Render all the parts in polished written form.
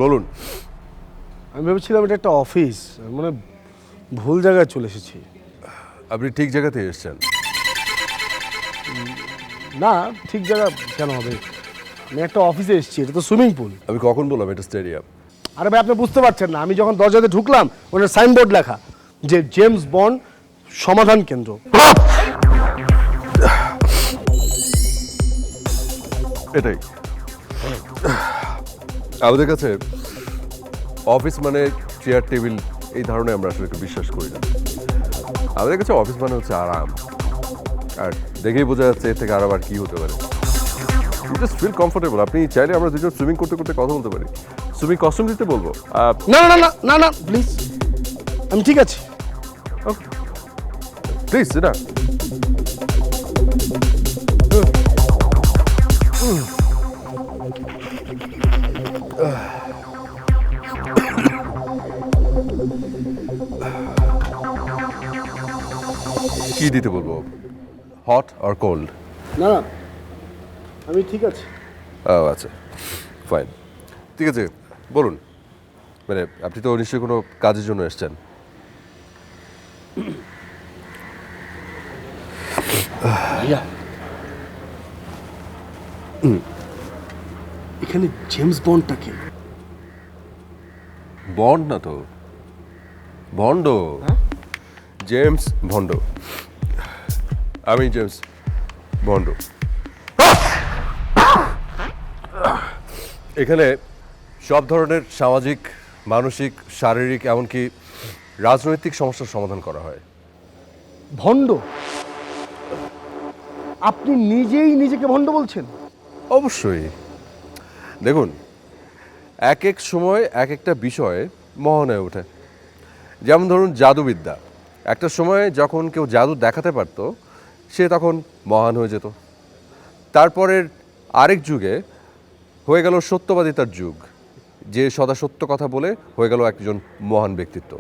বলুন। আমি ভেবেছিলাম এটা একটা অফিস, মানে ভুল জায়গায় চলে এসেছি। আপনি ঠিক জায়গাতে এসেছেন। না, ঠিক জায়গা কেন হবে? আমি একটা অফিসে এসেছি, এটা তো সুইমিং পুল। আমি কখন বললাম এটা স্টেডিয়াম? আরে ভাই, আপনি বুঝতে পারছেন না, আমি যখন দরজাতে ঢুকলাম ওখানে সাইনবোর্ড লেখা যে জেমস বন্ড সমাধান কেন্দ্র। এটাই আমাদের কাছে অফিস মানে চেয়ার টেবিল, এই ধারণায় আমরা আসলে একটু বিশ্বাস করি না। আমাদের কাছে অফিস মানে হচ্ছে আরাম, আর দেখেই বোঝা যাচ্ছে এর থেকে আরাম আর কি হতে পারে। Just feel comfortable. আপনি চাইলে আমরা দুজন সুইমিং করতে করতে কথা বলতে পারি। সুইমিং কস্টিউম দিতে বলবো? না না না না না, প্লিজ, আমি ঠিক আছি। প্লিজ না। কি দিতে বলবো? হট আর কোল্ড? না না, আমি ঠিক আছি। আচ্ছা, ফাইন, ঠিক আছে, বলুন। মানে আপনি তো নিশ্চয়ই কোনো কাজের জন্য এসেছেন। ভাইয়া, এখানে জেমস বন্ডটাকে? বন্ড না তো, ভন্ড। জেমস ভন্ড। আমি জেমস ভন্ড। এখানে সব ধরনের সামাজিক, মানসিক, শারীরিক, এমনকি রাজনৈতিক সমস্যার সমাধান করা হয়। ভণ্ড? আপনি নিজেই নিজেকে ভণ্ড বলছেন? অবশ্যই। দেখুন, এক এক সময় এক একটা বিষয়ে মহান হয়ে ওঠে। যেমন ধরুন জাদুবিদ্যা, একটা সময়ে যখন কেউ জাদু দেখাতে পারত সে তখন মহান হয়ে যেত। তারপরের আরেক যুগে হয়ে গেল সত্যবাদিতার যুগ, যে সদা সত্য কথা বলে হয়ে গেল একজন মহান ব্যক্তিত্ব।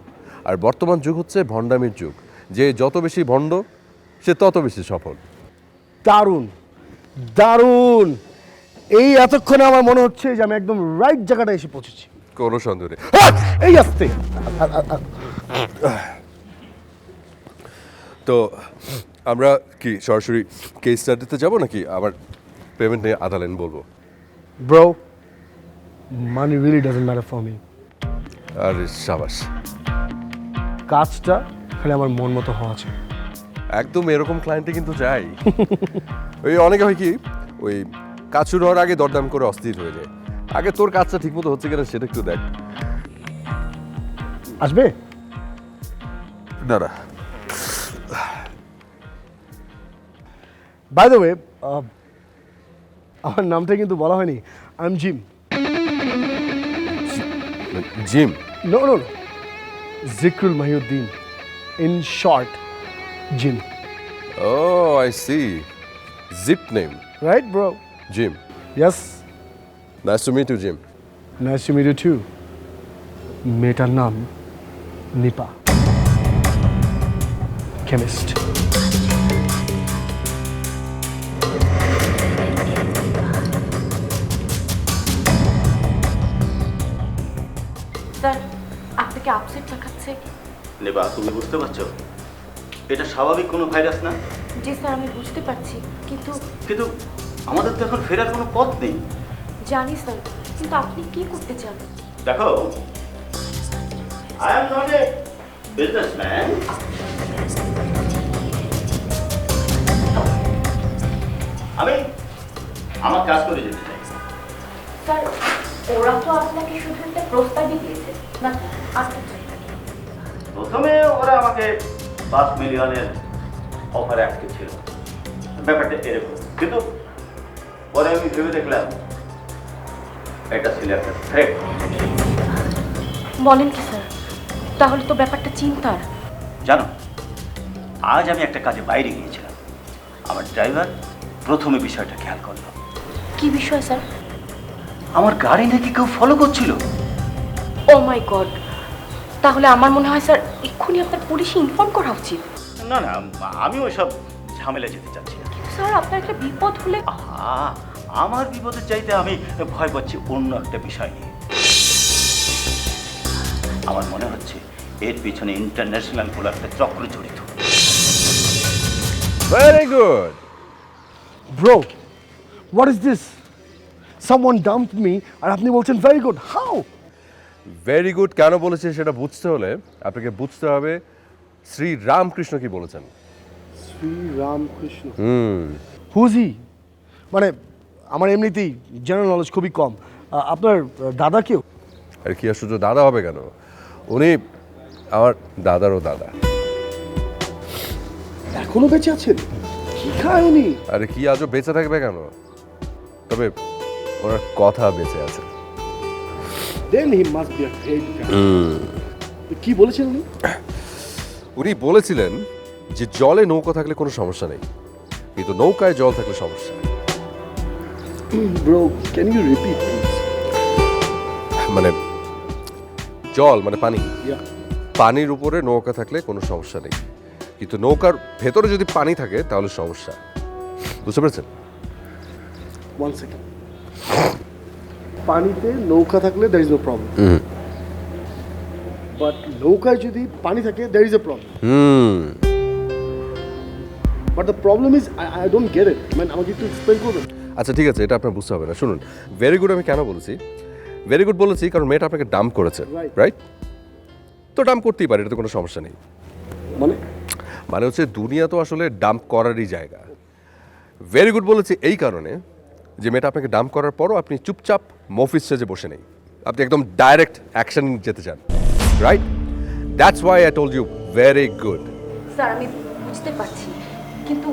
আর বর্তমান যুগ হচ্ছে ভণ্ডামির যুগ, যে যত বেশি ভণ্ড সে তত বেশি সফল। দারুণ দারুণ! এই এতক্ষণে আমার মনে হচ্ছে যে আমি একদম রাইট জায়গাটা এসে পৌঁছেছি। কোনো সন্দেহ নেই। এই আসতে। তো আমরা কি সরাসরি কেস স্টাডিতে যাবো, নাকি আবার পেমেন্ট নিয়ে আধা লাইন বলবো? Bro, money really doesn't matter for me. আর সাবাস, কাজটা খালি আমার মন মতো হওয়া চাই। একদম এরকম ক্লায়েন্টে কিন্তু যাই। ওই অনেকে হয় কি, ওই কাজ শুরু হওয়ার আগে দরদাম করে অস্থির হয়ে যায়। আগে তোর কাজটা ঠিক মতো হচ্ছে কিনা সেটা একটু দেখ। আসবে? না না, বাই দ্য ওয়ে, আমার নামটা কিন্তু বলা হয়নি। I am Jim. Jim? No no no, Zikrul Mohiuddin, in short Jim. Oh I see, zip name. Right bro? Jim, yes. Nice to meet you Jim. Nice to meet you too. মেয়েটার নাম Nipa, chemist. Sir, আপনাকে upset দেখাচ্ছে। নেবা, তুমি বুঝতে পারছো এটা স্বাভাবিক কোনো ভাইরাস না? জি স্যার, আমি বুঝতে পারছি, কিন্তু কিন্তু আমাদের তো এখন ফেরার কোনো পথ নেই। জানি স্যার, কিন্তু আপনি কি করতে চান? দেখো, I am not a businessman. আমি আমার কাজ করে যেতে চাই। স্যার, ওরা তো আপনাকে শুধু একটা প্রস্তাবই দিয়েছে না, আসতে চাই। প্রথমে ওরা আমাকে 5 মিলিয়নের অফার আটকে ছিল, ব্যাপারটা এরকম। কিন্তু পরে আমি ভেবে দেখলাম এটা ছিল একটা থ্রেট। বলেন কি স্যার? তাহলে তো ব্যাপারটা চিন্তার। জানো, আজ আমি একটা কাজে বাইরে গিয়েছিলাম। আমার ড্রাইভার প্রথমে বিষয়টা খেয়াল করলো। কি বিষয় স্যার? আমার গাড়ি নাকি কেউ ফলো করছিল। ও মাই গড! তাহলে আমার মনে হয় স্যার এক্ষুনি আপনার পুলিশে ইনফর্ম করা উচিত। না না, আমি ওইসব ঝামেলা যেতে চাচ্ছি না। স্যার, আপনার একটা বিপদ হলে? আহা, আমার বিপদের চাইতে আমি ভয় পাচ্ছি অন্য একটা বিষয় নিয়ে। আমার মনে হচ্ছে এর পিছনে ইন্টারন্যাশনাল কোনো একটা চক্র জড়িত। Very good. Bro, what is this? Someone dumped me আর আপনি বলছেন very good. How? Very good কেন বলেছে সেটা বুঝতে হলে আপনাকে বুঝতে হবে শ্রী রামকৃষ্ণ কি বলেছেন। শ্রী রামকৃষ্ণ। হুজ হি? মানে আমার এমনিতেই জেনারেল নলেজ খুবই কম। আপনার দাদা কেউ? আর কি আশ্চর্য, দাদা হবে কেন? উনি আমার দাদারও দাদা। এখনো বেঁচে আছেন? কি খায় উনি? আরে কি আজও বেঁচে থাকবে কেন? তবে ওনার কথা বেঁচে আছে। Then he must be a great guy. কি বলেছেন উনি? উনি বলেছিলেন যে জলে নৌকা থাকলে কোনো সমস্যা নেই, কিন্তু নৌকায় জল থাকলে সমস্যা। Bro, can you repeat please? মানে জল মানে পানি, ইয়া। পানির উপরে নৌকা থাকলে কোনো সমস্যা নেই, কিন্তু নৌকার ভেতরে যদি পানি থাকে তাহলে সমস্যা। বুঝতে পেরেছেন? One second. পানিতে নৌকা থাকলে there is no problem, but নৌকায় যদি পানি থাকে there is a problem. But the problem is I don't get it. মানে আমাকে একটু এক্সপ্লেন করবেন? আচ্ছা ঠিক আছে, এটা আপনার বুঝতে হবে না। শুনুন, ভেরি গুড আমি কেন বলেছি? ভেরি গুড বলেছি কারণ মেয়েটা আপনাকে ডাম্প করেছে, Right. রাইট? তো ডাম্প করতেই পারে, এটাতে কোনো সমস্যা নেই। মানে হচ্ছে দুনিয়া তো আসলে ডাম্প করারই জায়গা। ভেরি গুড বলেছি এই কারণে যে মেয়েটা আপনাকে ডাম্প করার পরও আপনি চুপচাপ মফিস সেজে বসে নেই, আপনি একদম ডাইরেক্ট অ্যাকশন যেতে চান, right? That's why I told you very good. Sir আমি বুঝতে পারছি, কিন্তু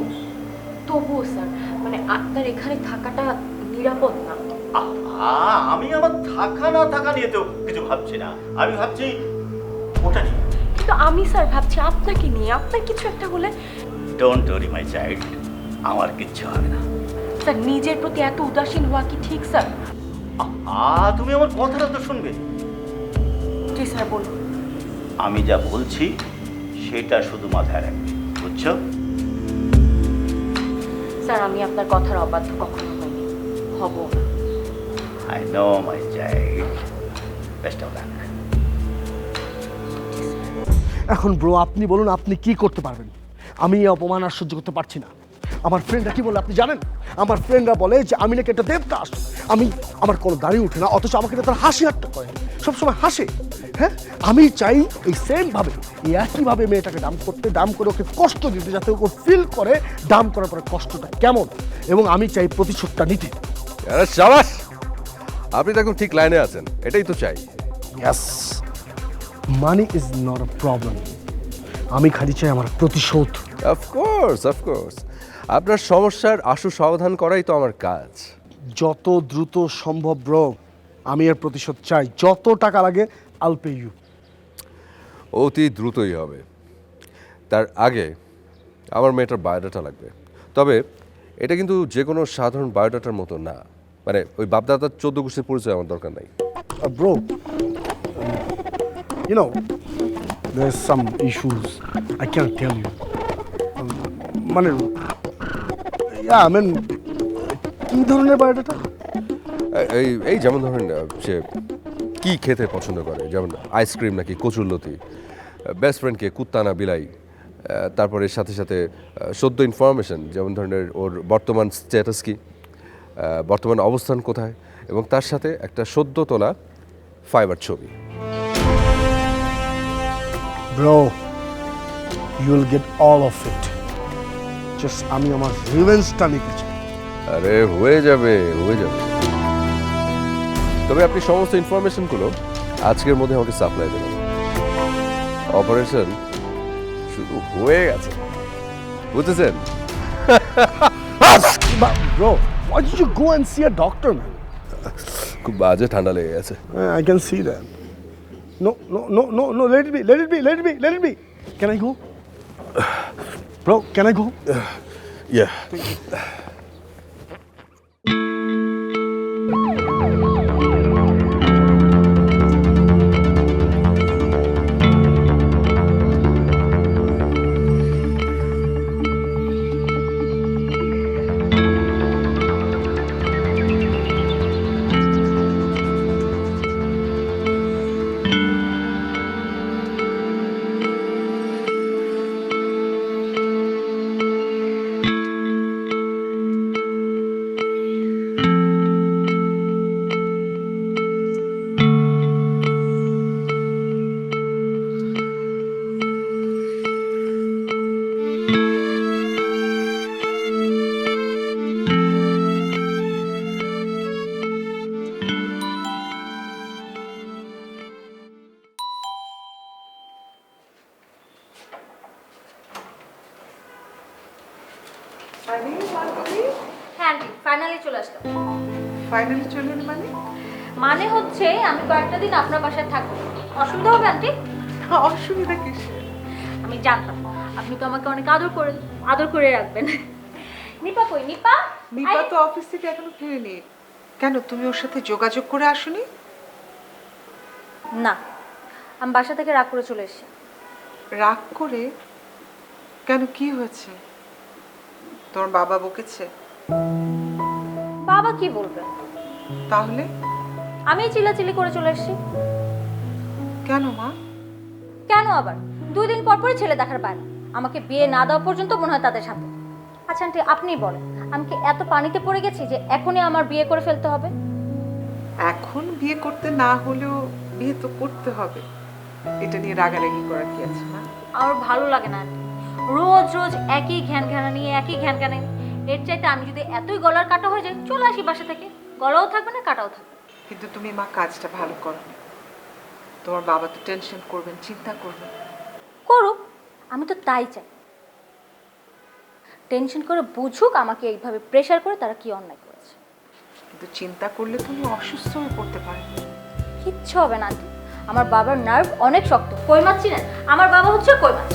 তবুও স্যার মানে আপনার এখানে থাকাটা নিরাপদ না। আমি আমার থাকা না থাকা নিয়ে তো কিছু ভাবছি না, আমি ভাবছি ওটা নিয়ে। কিন্তু আমি স্যার ভাবছি আপনাকে নিয়ে, আপনার কিছু একটা হলে। ডোন্ট ওয়ারি মাই চাইল্ড, আমার কিচ্ছু হবে না। স্যার নিজের প্রতি এত উদাসীন হওয়া কি ঠিক স্যার? তুমি আমার কথাটা তো শুনবে। জি স্যার বলুন। আমি যা বলছি সেটা শুধু মাথায় রাখবে, বুঝছো? স্যার আমি আপনার কথার অবাধ্য কখনো হইনি, হব না। I know my child, best of luck. এখন ব্রো আপনি বলুন, আপনি কি করতে পারবেন? আমি এই অপমান আর সহ্য করতে পারছি না। আমার ফ্রেন্ডরা কি বলে আপনি জানেন? আমার ফ্রেন্ডরা বলে যে আমি নাকি একটা দেবদাস, আমার কোনো দাড়ি উঠে না, অথচ আমাকে তারা হাসি ঠাট্টা করে, সবসময় হাসে। হ্যাঁ, আমি চাই এই সেমভাবে, এই একইভাবে মেয়েটাকে ডাম্প করতে, ডাম্প করে ওকে কষ্ট দিতে, যাতে ও ফিল করে ডাম্প করার পরে কষ্টটা কেমন, এবং আমি চাই প্রতিশোধটা নিতে। আরে শাবাশ, আপনি তো একদম ঠিক লাইনে আছেন, এটাই তো চাই। Yes, money is not a problem, আমি খালি চাই আমার প্রতিশোধ। অফকোর্স অফকোর্স, আপনার সমস্যার আশু সমাধান করাই তো আমার কাজ। যত দ্রুত সম্ভব ব্রো, আমি এর প্রতিশোধ চাই, যত টাকা লাগে আল পে ইউ। অতি দ্রুতই হবে। তার আগে আমার মেয়েটার বায়োডাটা লাগবে, তবে এটা কিন্তু যে কোনো সাধারণ বায়োডাটার মতো না, মানে ওই বাপদাদার 14 গোষ্ঠীর পরিচয় আমার দরকার নাই। Bro, you know, there's some issues I can't tell you. মানে yeah, I mean, কি ধরনের বায়োডাটা? এই এই যেমন ধরেন সে কি খেতে পছন্দ করে, যেমন আইসক্রিম নাকি কচুরলতি, বেস্ট ফ্রেন্ডকে কুত্তা না বিলাই, তারপরে সাথে সাথে সদ্য ইনফরমেশন, যেমন ধরনের ওর বর্তমান স্ট্যাটাস কি, বর্তমান অবস্থান কোথায়, এবং তার সাথে একটা সদ্য তোলা ফাইবার ছবি। Bro, you will get all of it. Just আমি আমার রিভেঞ্জটা নিতে চাই। আরে হয়ে যাবে হয়ে যাবে, তবে আপনি সমস্ত ইনফরমেশনগুলো আজকের মধ্যে আমাকে সাপ্লাই দেবেন। অপারেশন শুরু হয়ে গেছে, বুঝতেছেন? Bro, why did you go and see a doctor, man? খুব বাজে ঠান্ডা লেগে গেছে। I can see that. No, let it be. Can I go? Bro, can I go? Yeah. আরে মাধবী, হ্যাঁ আন্টি, ফাইনালি চলে আসলাম। ফাইনালি চলে এলি মানে? মানে হচ্ছে আমি কয়েকটা দিন আপনার বাসায় থাকবো। অসুবিধা হবে আন্টি? অসুবিধা কিসের? আমি জানতাম আপনি তো আমাকে অনেক আদর করে রাখবেন। নিপা কই নিপা? নিপা তো অফিস থেকে এখনো ফিরেনি। কেন, তুমি ওর সাথে যোগাযোগ করে আসোনি? না, আমি বাসা থেকে রাগ করে চলে এসেছি। রাগ করে? কেন, কি হয়েছে? তোমার বাবা বকেছে? বাবা কি বলবে? তাহলে আমি চিল্লাচিল্লি করে চলে এসেছি। কেন মা? কেন আবার? 2 দিন পর পরই ছেলে দেখার পায় না। আমাকে বিয়ে না দেওয়া পর্যন্ত মনে হয় তাদের সাথে। আচ্ছা আন্টি, আপনিই বলেন, আমি কি এত পানিতে পড়ে গেছি যে এখনই আমার বিয়ে করে ফেলতে হবে? এখন বিয়ে করতে না হলেও বিয়ে তো করতে হবে। এটা নিয়ে রাগারাগি করার কি আছে মা? আমার ভালো লাগে না আন্টি, রোজ রোজ একই ঘ্যান নিয়ে একই ঘ্যান। এর চাইতে আমি যদি এতই গলার কাটা হয়ে যাই, চলে আসি বাসা থেকে। গলাও থাকবে না, কাটাও থাকবে। কিন্তু তুমি মা কাজটা ভালো করো। তোমার বাবা তো টেনশন করবেন, চিন্তা করবেন। করুক, আমি তো তাই চাই। টেনশন করে বুঝুক আমাকে এইভাবে প্রেশার করে তারা কি অন্যায় করেছে। কিন্তু চিন্তা করলে তুমি অসুস্থ হয়ে পড়তে পারো। কিচ্ছু হবে না আন্টি, আমার বাবার নার্ভ অনেক শক্ত। কই মাছ চিনেন? আমার বাবা হচ্ছে কই মাছ।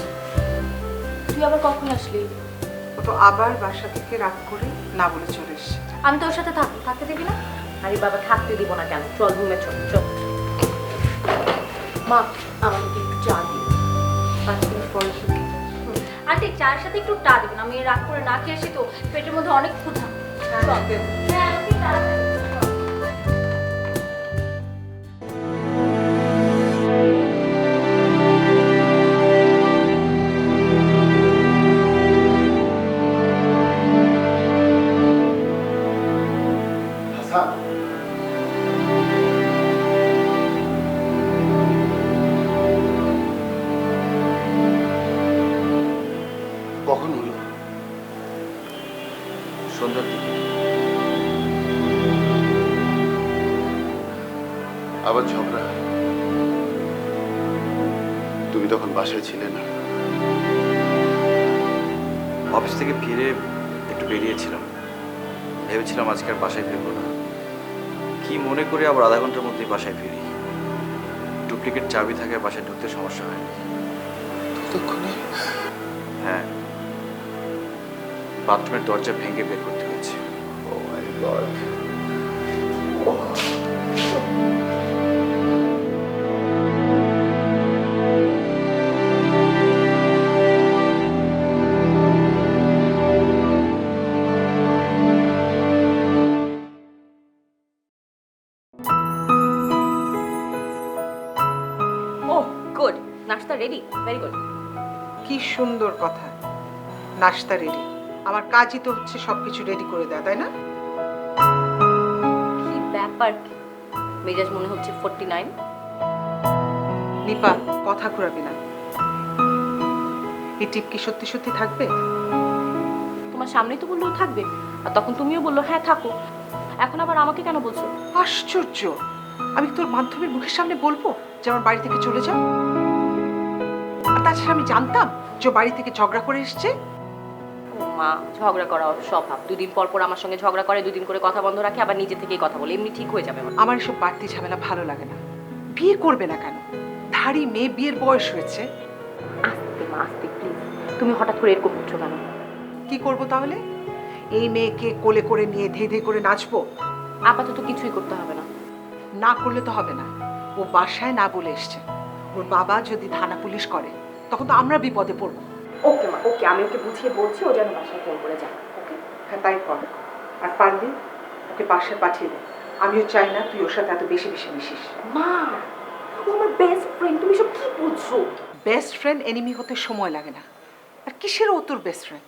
তুই আবার কখন আসলি? ও তো আবার বাসা থেকে রাগ করে না বলে চলে এসেছে। আমি তোর সাথে থাকবো, থাকতে দিবি না? আরে বাবা, থাকতে দিব না কেন? চল রুমে, চল চল। মা, আমাকে একটু চা দিন, 5 মিনিট পরে শুরু। আন্টি, চায়ের সাথে একটু টা দিবেন। আমি রাগ করে না খেয়ে আসি তো, পেটের মধ্যে অনেক ক্ষুধা। হ্যাঁ, আপনি তাড়াতাড়ি চল। কখন হলো? সন্ধ্যার দিকে। আবার ঝগড়া? তুমি তখন বাসায় ছিলে না? অফিস থেকে ফিরে একটু বেরিয়েছিলাম, ভেবেছিলাম আজকে আর বাসায় ফিরবো না। কি মনে করে আবার আধা ঘন্টার মধ্যেই বাসায় ফিরি। ডুপ্লিকেট চাবি থাকায় বাসায় ঢুকতে সমস্যা হয়নি। ততক্ষণে? হ্যাঁ, বাথরুমের দরজা ভেঙে বের করতে হয়েছে। ও মাই গড! ও গুড, নাস্তা রেডি, ভেরি গুড। কি সুন্দর কথা, নাস্তা রেডি। আমার কাজই তো হচ্ছে সবকিছু রেডি করে দেওয়া, তাই না? কি ব্যাপার, মেজাজ মনে হচ্ছে 49। নিপা, কথা ঘুরাবি না। এই টিপ কি সত্যি সত্যি থাকবে? তোমার সামনেই তো বললো থাকবে, আর তখন তুমিও বললো হ্যাঁ থাকো। এখন আবার আমাকে কেন বলছো? আশ্চর্য! আমি তোর মাধ্যমের মুখের সামনে বলবো যে আমার বাড়ি থেকে চলে যাও? আর তাছাড়া আমি জানতাম যে ও বাড়ি থেকে ঝগড়া করে এসছে। ও মা, ঝগড়া করা ওর স্বভাব। 2 দিন পর পর আমার সঙ্গে ঝগড়া করে, 2 দিন করে কথা বন্ধ রাখে, আবার নিজে থেকেই কথা বলে। এমনি ঠিক হয়ে যাবে। আমার এসব বাড়তি ঝামেলা ভালো লাগে না। বিয়ে করবে না কেন? ধাড়ি মেয়ে, বিয়ের বয়স হয়েছে। আস্তে মা, আস্তে প্লিজ। তুমি হঠাৎ করে এরকম করছো কেন? কি করব তাহলে? এই মেয়েকে কোলে করে নিয়ে ধেই ধেই করে নাচবো? আপাতত কিছুই করতে হবে না। না করলে তো হবে না। ও বাসায় না বলে এসছে। ওর বাবা যদি থানা পুলিশ করে তখন তো আমরা বিপদে পড়বো। ওকে মা, ওকে, আমি ওকে বুঝিয়ে বলছি, ও যেন বাসায় ফোন করে যায়। ওকে? হ্যাঁ, তাই কর। আর পারলে ওকে বাসায় পাঠিয়ে দে। আমিও চাই না তুই ওর সাথে এত বেশি বেশি মিশিস। মা, ও আমার বেস্ট ফ্রেন্ড, তুমি সব কি বুঝছো? বেস্ট ফ্রেন্ড এনিমি হতে সময় লাগে না। আর কিসের ও তোর বেস্ট ফ্রেন্ড?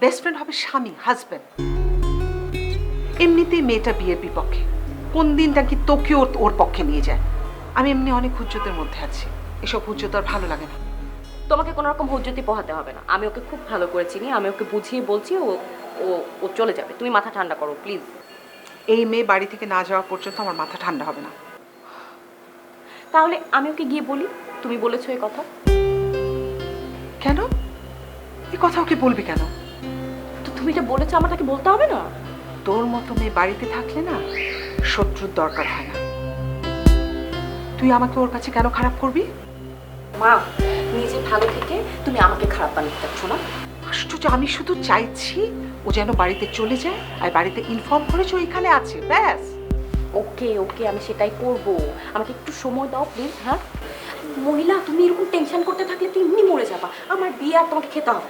বেস্ট ফ্রেন্ড হবে স্বামী, হাজব্যান্ড। এমনিতেই মেয়েটা বিয়ের বিপক্ষে, কোন দিনটা কি তোকেও ওর পক্ষে নিয়ে যায়। আমি এমনি অনেক হুজ্জতের মধ্যে আছি, এসব হুজ্জত আর ভালো লাগে না। তোমাকে কোনো রকম হুজ্জতি পোহাতে হবে না। আমি ওকে খুব ভালো করে চিনি, আমি ওকে বুঝিয়ে বলছি, ও ও ও চলে যাবে। তুমি মাথা ঠান্ডা করো প্লিজ। এই মেয়ে বাড়ি থেকে না যাওয়া পর্যন্ত আমার মাথা ঠান্ডা হবে না। তাহলে আমি ওকে গিয়ে বলি তুমি বলেছো এই কথা। কেন? এই কথা ওকে বলবি কেন? তো তুমি এটা বলেছো, আমার তাকে বলতে হবে না? তোর মতো মেয়ে বাড়িতে থাকলে না শত্রুর দরকার হয় না। তুই আমাকে ওর কাছে কেন খারাপ করবি? মা, নিজে ভালো থেকে তুমি আমাকে খারাপ বানাতে চাচ্ছ না? আশ্চর্য, আমি শুধু চাইছি ও যেন বাড়িতে চলে যায় আর বাড়িতে ইনফর্ম করেছে ও এখানে আছে, ব্যাস। ওকে ওকে, আমি সেটাই করব। আমাকে একটু সময় দাও প্লিজ। হ্যাঁ মহিলা, তুমি এরকম টেনশন করতে থাকলে তুমি এমনি মরে যাবা। আমার বিয়ে আর তোমাকে খেতে হবে।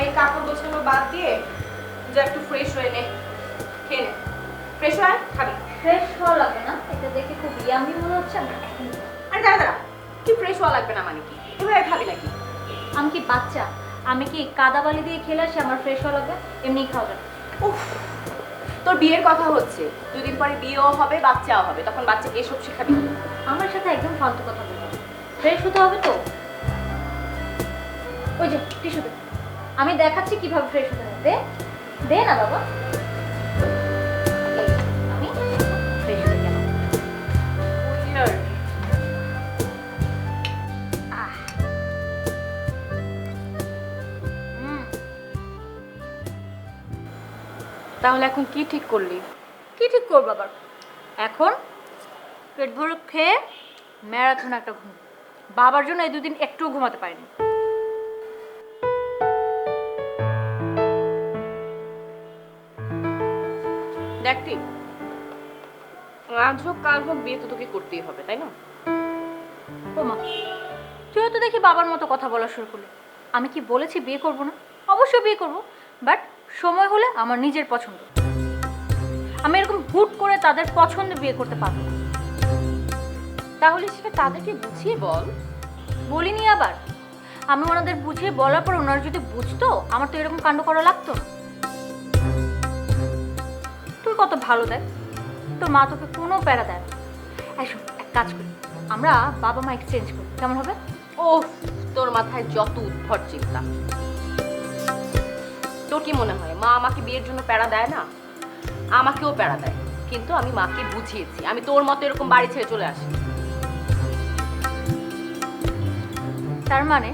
এই কাপড় গোছানো বাদ দিয়ে যা একটু ফ্রেশ হয়ে নে, খেয়ে নে। ফ্রেশ হয় খাবি? ফ্রেশ হওয়া লাগবে না, এটা দেখে খুব ইয়ামি মনে হচ্ছে। আরে দাঁড়া দাঁড়া, কি ফ্রেশ হওয়া লাগবে না মানে কি? এভাবে খাবি নাকি? আমি কি বাচ্চা? আমি কি কাদা বালি দিয়ে খেলে আসি আমার ফ্রেশ হওয়া লাগবে? এমনিই খাওয়া যাবে। উফ, তোর বিয়ের কথা হচ্ছে, 2 দিন পরে বিয়েও হবে, বাচ্চাও হবে, তখন বাচ্চাকে এসব শেখাবি? আমার সাথে একদম ফালতু কথা বলবো। ফ্রেশ হতে হবে তো। ওই যে টিস্যু দে, আমি দেখাচ্ছি কিভাবে ফ্রেশ হতে হবে। দে দে না বাবা। এই, আমি ফ্রেশ হতে গেলাম। তাহলে এখন কি ঠিক করলি? কি ঠিক করবো আবার? এখন পেট ভরে খেয়ে ম্যারাথন একটা ঘুম। বাবার জন্য এই 2 দিন একটুও ঘুমাতে পারিনি। দেখতি, আজ হোক কাল হোক বিয়ে তো তোকে করতেই হবে, তাই না? ও মা, তুইও তো দেখি বাবার মতো কথা বলা শুরু করলি। আমি কি বলেছি বিয়ে করব না? অবশ্যই বিয়ে করব, বাট সময় হলে আমার নিজের পছন্দ। আমি এরকম হুট করে তাদের পছন্দে বিয়ে করতে পারবো না। তাহলে সেটা তাদেরকে বুঝিয়ে বল। বলিনি আবার? আমি ওনাদের বুঝিয়ে বলার পর ওনারা যদি বুঝতো, আমার তো এরকম কাণ্ড করা লাগতো না। তুই কত ভালো দেখ, তোর মা তোকে কোনো প্যারা দেয় না। এই শোন, এক কাজ করি, আমরা বাবা মা এক্সচেঞ্জ করি, কেমন হবে? ও, তোর মাথায় যত উদ্ভট চিন্তা। তোর কি মনে হয় মা আমাকে বিয়ের জন্য প্যারা দেয় না? আমাকেও প্যারা দেয়, কিন্তু আমি মাকে বুঝিয়েছি আমি তোর মতো এরকম বাড়ি ছেড়ে চলে আসি। তার মানে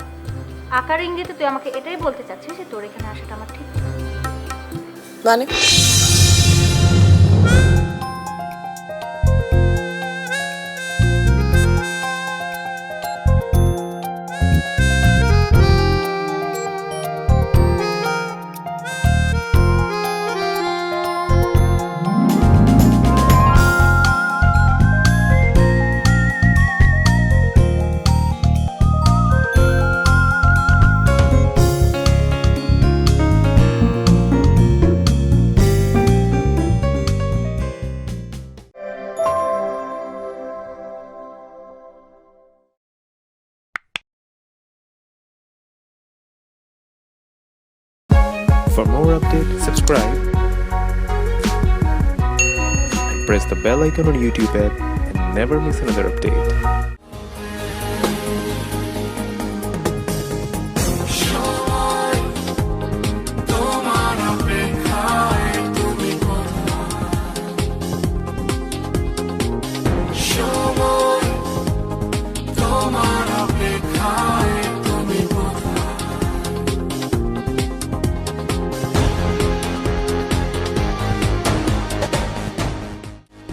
আকার ইঙ্গিতে তুই আমাকে এটাই বলতে চাচ্ছিস যে তোর এখানে আসাটা আমার ঠিক না? মানে For more updates, subscribe and press the bell icon on YouTube app and never miss another update.